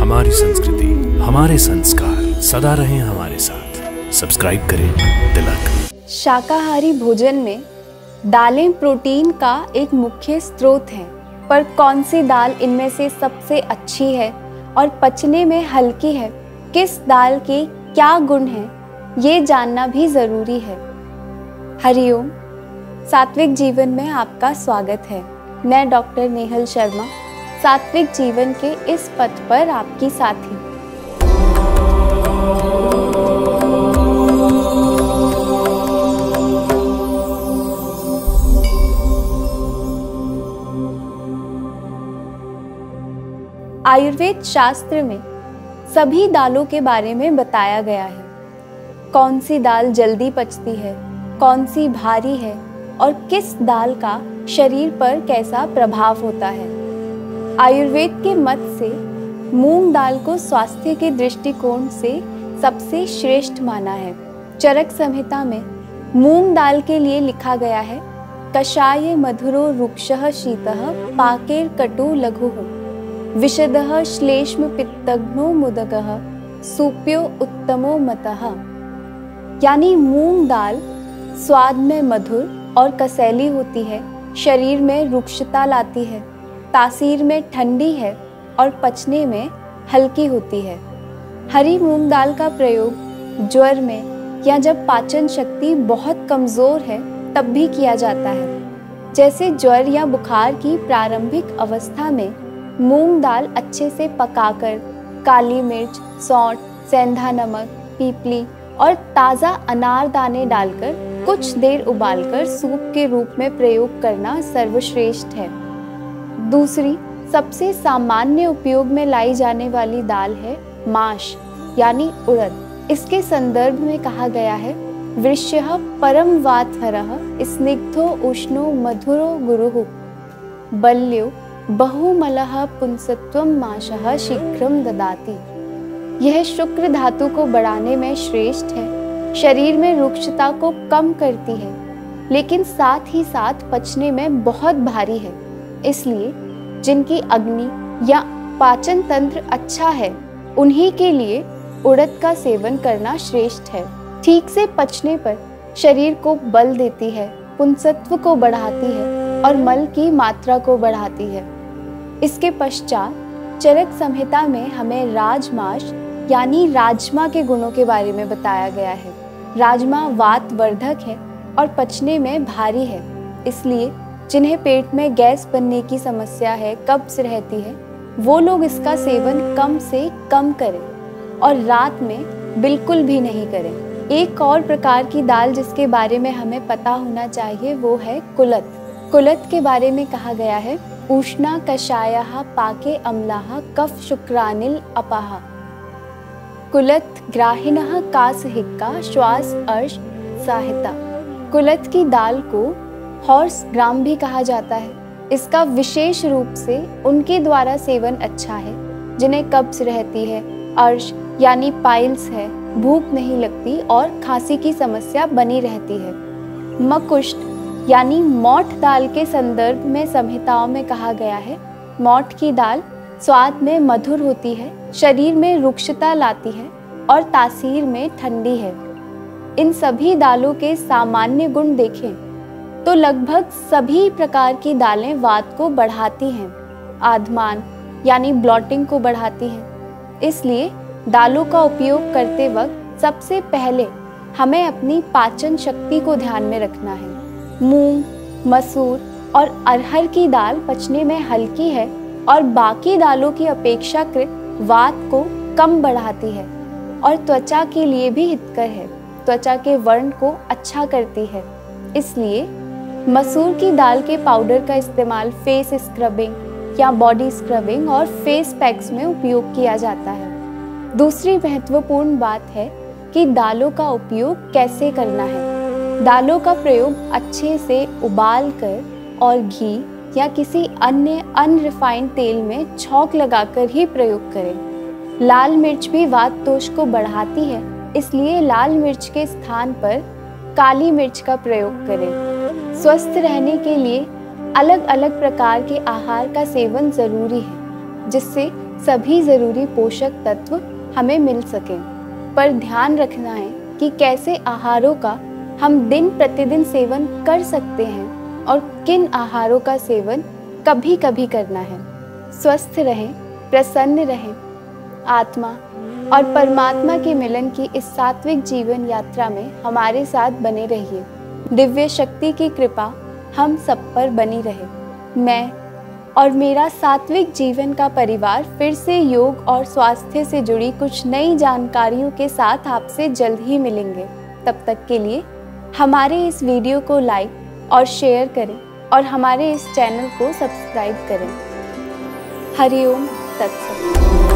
हमारी संस्कृति, हमारे संस्कार सदा रहें हमारे साथ। सब्सक्राइब करें तिलक। शाकाहारी भोजन में दालें प्रोटीन का एक मुख्य स्रोत हैं, पर कौन सी दाल इनमें से सबसे अच्छी है और पचने में हल्की है, किस दाल के क्या गुण हैं, ये जानना भी ज़रूरी है। हरिओम, सात्विक जीवन में आपका स्वागत है। मैं डॉक्टर नेहल शर्मा, सात्विक जीवन के इस पथ पर आपकी साथी। आयुर्वेद शास्त्र में सभी दालों के बारे में बताया गया है। कौन सी दाल जल्दी पचती है, कौन सी भारी है और किस दाल का शरीर पर कैसा प्रभाव होता है। आयुर्वेद के मत से मूंग दाल को स्वास्थ्य के दृष्टिकोण से सबसे श्रेष्ठ माना है। चरक संहिता में मूंग दाल के लिए लिखा गया है, कषाय मधुरो रुक्षः शीतः पाकेर कटु लघुः विशदः श्लेष्म पित्तघ्नो मुदगः सूप्यो उत्तमो मतः। यानी मूंग दाल स्वाद में मधुर और कसैली होती है, शरीर में रुक्षता लाती है, तासीर में ठंडी है और पचने में हल्की होती है। हरी मूंग दाल का प्रयोग ज्वर में या जब पाचन शक्ति बहुत कमज़ोर है तब भी किया जाता है। जैसे ज्वर या बुखार की प्रारंभिक अवस्था में मूंग दाल अच्छे से पकाकर काली मिर्च, सौंठ, सेंधा नमक, पीपली और ताज़ा अनार दाने डालकर कुछ देर उबालकर सूप के रूप में प्रयोग करना सर्वश्रेष्ठ है। दूसरी सबसे सामान्य उपयोग में लाई जाने वाली दाल है माश यानी उड़द। इसके संदर्भ में कहा गया है, वृष्यः परम वातहरः स्निग्धो उष्णो मधुरो गुरुः बल्यो बहुमलः पुंसत्वम माशः शीघ्रम ददाति। यह शुक्र धातु को बढ़ाने में श्रेष्ठ है, शरीर में रुक्षता को कम करती है, लेकिन साथ ही साथ पचने में बहुत भारी है। इसलिए जिनकी अग्नि या पाचन तंत्र अच्छा है उन्हीं के लिए उड़द का सेवन करना श्रेष्ठ है। ठीक से पचने पर शरीर को बल देती है, पुंसत्व को बढ़ाती है और मल की मात्रा को बढ़ाती है। इसके पश्चात चरक संहिता में हमें राजमाश यानी राजमा के गुणों के बारे में बताया गया है। राजमा वात वर्धक है और पचने में भारी है, इसलिए जिन्हें पेट में गैस बनने की समस्या है, कब्ज रहती है, वो लोग इसका सेवन कम से कम करें और रात में बिल्कुल भी नहीं करें। एक और प्रकार की दाल जिसके बारे में हमें पता होना चाहिए वो है कुलथ। कुलथ के बारे में कहा गया है, उष्णा कषायः पाके अम्लाः कफ शुक्रानिल अपाः कुलथ ग्राहिणः कासहिक्का श्वास अर्श साहिता। कुलथ की दाल को हॉर्स ग्राम भी कहा जाता है। इसका विशेष रूप से उनके द्वारा सेवन अच्छा है जिन्हें कब्ज रहती है, अर्श यानी पाइल्स है, भूख नहीं लगती और खांसी की समस्या बनी रहती है। मकुष्ठ यानी मोठ दाल के संदर्भ में संहिताओं में कहा गया है, मोठ की दाल स्वाद में मधुर होती है, शरीर में रुक्षता लाती है और तासीर में ठंडी है। इन सभी दालों के सामान्य गुण देखें तो लगभग सभी प्रकार की दालें वात को बढ़ाती हैं, आधमान यानी ब्लॉटिंग को बढ़ाती हैं। इसलिए दालों का उपयोग करते वक्त सबसे पहले हमें अपनी पाचन शक्ति को ध्यान में रखना है। मूंग, मसूर और अरहर की दाल पचने में हल्की है और बाकी दालों की अपेक्षाकृत वात को कम बढ़ाती है और त्वचा के लिए भी हितकर है, त्वचा के वर्ण को अच्छा करती है। इसलिए मसूर की दाल के पाउडर का इस्तेमाल फेस स्क्रबिंग या बॉडी स्क्रबिंग और फेस पैक्स में उपयोग किया जाता है। दूसरी महत्वपूर्ण बात है कि दालों का उपयोग कैसे करना है। दालों का प्रयोग अच्छे से उबाल कर और घी या किसी अन्य अनरिफाइंड तेल में छौंक लगाकर ही प्रयोग करें। लाल मिर्च भी वात दोष को बढ़ाती है, इसलिए लाल मिर्च के स्थान पर काली मिर्च का प्रयोग करें। स्वस्थ रहने के लिए अलग अलग प्रकार के आहार का सेवन जरूरी है, जिससे सभी ज़रूरी पोषक तत्व हमें मिल सकें। पर ध्यान रखना है कि कैसे आहारों का हम दिन प्रतिदिन सेवन कर सकते हैं और किन आहारों का सेवन कभी कभी करना है। स्वस्थ रहें, प्रसन्न रहें, आत्मा और परमात्मा के मिलन की इस सात्विक जीवन यात्रा में हमारे साथ बने रहिए। दिव्य शक्ति की कृपा हम सब पर बनी रहे। मैं और मेरा सात्विक जीवन का परिवार फिर से योग और स्वास्थ्य से जुड़ी कुछ नई जानकारियों के साथ आपसे जल्द ही मिलेंगे। तब तक के लिए हमारे इस वीडियो को लाइक और शेयर करें और हमारे इस चैनल को सब्सक्राइब करें। हरि ओम तत्सत।